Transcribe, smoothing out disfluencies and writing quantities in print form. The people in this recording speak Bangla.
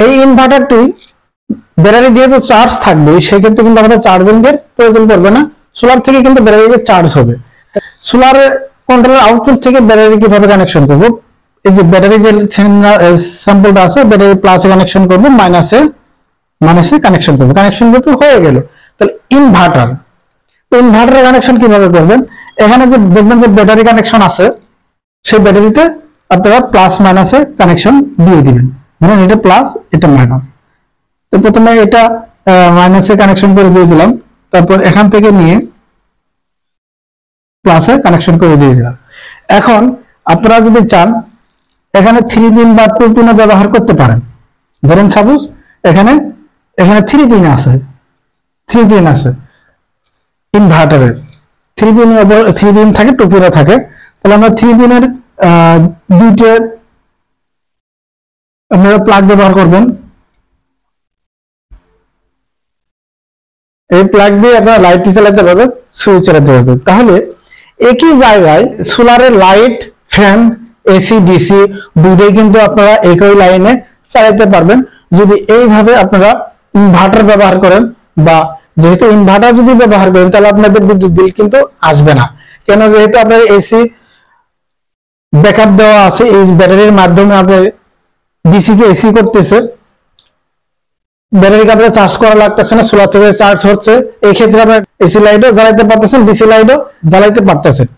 এই ইনভার্টারটি ব্যাটারি যেহেতু চার্জ থাকবে সেক্ষেত্রে কিন্তু আমাদের চার্জিংয়ের প্রয়োজন পড়বে না, সোলার থেকে কিন্তু ব্যাটারিতে চার্জ হবে। সোলারের কন্ট্রোলার আউটপুট থেকে ব্যাটারি কিভাবে কানেকশন করব, এই যে ব্যাটারি যে স্যাম্পলটা আছে ব্যাটারি প্লাসে কানেকশন করব, মাইনাসে কানেকশন করব, কানেকশন কিন্তু হয়ে গেল। তাহলে ইনভার্টারের কানেকশন কিভাবে করবেন, এখানে যে দেখবেন যে ব্যাটারি কানেকশন আছে সেই ব্যাটারিতে আপনারা প্লাস মাইনাসে কানেকশন দিয়ে দিবেন, ধরুন এটা প্লাস এটা মাইনাস। তো প্রথমে এটা মাইনাসে কানেকশন করে দিয়ে দিলাম, তারপর এখান থেকে নিয়ে প্লাসে কানেকশন করে দিয়ে দিলাম। এখন আপনারা যদি চান এখানে 3 পিন বা 2 পিনও ব্যবহার করতে পারেন। ধরেন সাপোজ এখানে 3 পিন আছে ইনভার্টারের, 3 পিন থাকে, 2 পিনও থাকে। তাহলে আমরা 3 পিনের দুইটা আপনারা প্লাগ ব্যবহার করবেন। এই প্লাগ দিয়ে আপনারা লাইটটি চালাতে পারবেন, সুইচ চালাতে পারবেন। তাহলে একই জায়গায় সোলারের লাইট, ফ্যান, এসি, ডিসি দুটোই কিন্তু আপনারা একই লাইনে চালাতে পারবেন যদি এইভাবে আপনারা ইনভার্টার ব্যবহার করেন। বা যেহেতু ইনভার্টার যদি ব্যবহার করেন তাহলে আপনাদের বিদ্যুৎ বিল কিন্তু আসবে না, কেন যেহেতু আপনার এসি ব্যাকআপ দেওয়া আছে, এই ব্যাটারির মাধ্যমে আপনার ডিসি কে এসি করতেছে, ব্যাটারিকে আপনার চার্জ করা লাগতেছে না, সোলার থেকে চার্জ হচ্ছে। এই ক্ষেত্রে আপনার এসি লাইটও জ্বালাইতে পারতেছেন, ডিসি লাইটও জ্বালাইতে পারতেছেন।